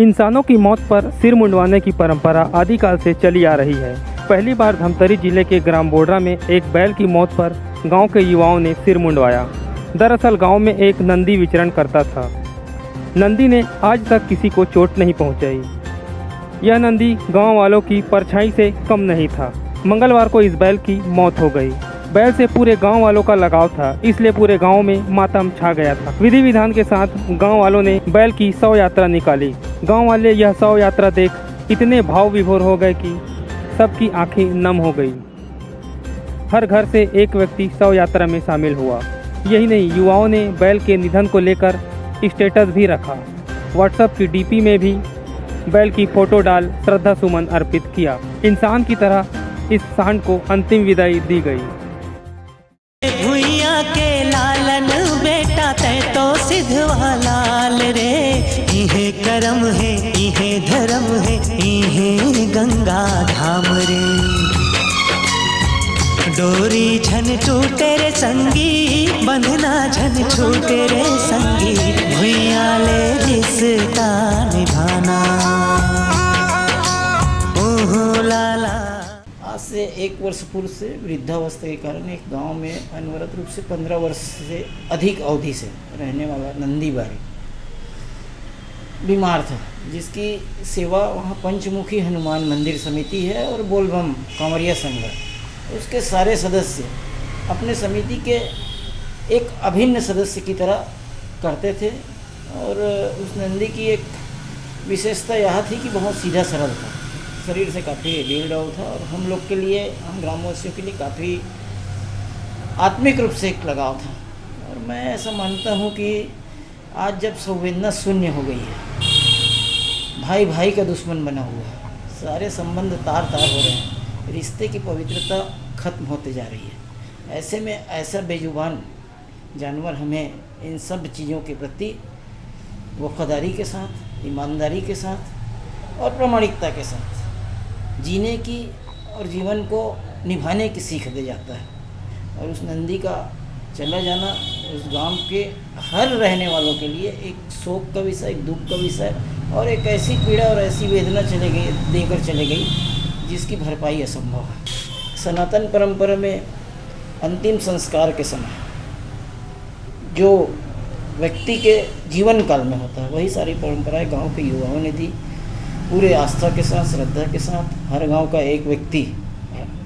इंसानों की मौत पर सिर मुंडवाने की परंपरा आदिकाल से चली आ रही है। पहली बार धमतरी जिले के ग्राम बोडरा में एक बैल की मौत पर गांव के युवाओं ने सिर मुंडवाया। दरअसल गांव में एक नंदी विचरण करता था। नंदी ने आज तक किसी को चोट नहीं पहुंचाई। यह नंदी गांव वालों की परछाई से कम नहीं था। मंगलवार को इस बैल की मौत हो गई। बैल से पूरे गांव वालों का लगाव था, इसलिए पूरे गांव में मातम छा गया था। विधि विधान के साथ गांव वालों ने बैल की शव यात्रा निकाली। गांव वाले यह शव यात्रा देख इतने भाव विभोर हो गए कि सबकी आंखें नम हो गई। हर घर से एक व्यक्ति शव यात्रा में शामिल हुआ। यही नहीं, युवाओं ने बैल के निधन को लेकर स्टेटस भी रखा। व्हाट्सएप की डीपी में भी बैल की फोटो डाल श्रद्धा सुमन अर्पित किया। इंसान की तरह इस सांड को अंतिम विदाई दी गई। भुइया के लालन बेटा तय तो सिद्धवा लाल रे, इहे करम है इहे धर्म है इहे गंगा धाम रे। डोरी झन टूटे रे संगी, बंधना झन छूटे रे संगी, भुइया ले रिश्ता निभाना ओहो लाला। आज से 1 वर्ष पूर्व से वृद्धावस्था के कारण एक गांव में अनवरत रूप से 15 वर्ष से अधिक अवधि से रहने वाला नंदी बारी बीमार था, जिसकी सेवा वहाँ पंचमुखी हनुमान मंदिर समिति है और बोलबम कांवरिया संघ है। उसके सारे सदस्य अपने समिति के एक अभिन्न सदस्य की तरह करते थे। और उस नंदी की एक विशेषता यह थी कि बहुत सीधा सरल था, शरीर से काफ़ी ढील डाउन था और हम लोग के लिए, हम ग्रामवासियों के लिए काफ़ी आत्मिक रूप से एक लगाव था। और मैं ऐसा मानता हूँ कि आज जब संवेदना शून्य हो गई है, भाई भाई का दुश्मन बना हुआ है, सारे संबंध तार तार हो रहे हैं, रिश्ते की पवित्रता खत्म होते जा रही है, ऐसे में ऐसा बेजुबान जानवर हमें इन सब चीज़ों के प्रति वफादारी के साथ, ईमानदारी के साथ और प्रामाणिकता के साथ जीने की और जीवन को निभाने की सीख दे जाता है। और उस नंदी का चला जाना उस गांव के हर रहने वालों के लिए एक शोक का विषय, एक दुख का विषय और एक ऐसी पीड़ा और ऐसी वेदना देकर चले गई जिसकी भरपाई असंभव है। सनातन परंपरा में अंतिम संस्कार के समय जो व्यक्ति के जीवन काल में होता है, वही सारी परंपराएं गांव के युवाओं ने दी। पूरे आस्था के साथ, श्रद्धा के साथ हर गांव का एक व्यक्ति,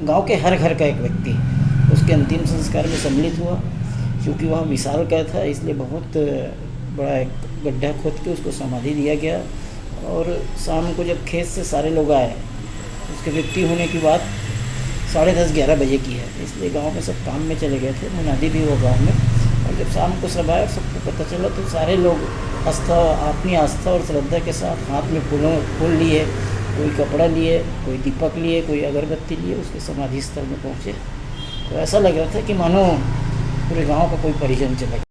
गांव के हर घर का एक व्यक्ति उसके अंतिम संस्कार में सम्मिलित हुआ। क्योंकि वह विशालकाय था, इसलिए बहुत बड़ा एक गड्ढा खोद के उसको समाधि दिया गया। और शाम को जब खेत से सारे लोग आए, उसके मृत्यु होने की बात 10:30-11 बजे की है, इसलिए गांव में सब काम में चले गए थे, मुनादी भी हुआ गाँव में। और जब शाम को सब आए, सबको पता चला, तो सारे लोग अपनी आस्था और श्रद्धा के साथ हाथ में फूल लिए, कोई कपड़ा लिए, कोई दीपक लिए, कोई अगरबत्ती लिए, उसके समाधि स्थल में पहुँचे। तो ऐसा लग रहा था कि मानो पूरे गांव का कोई परिजन चला गया।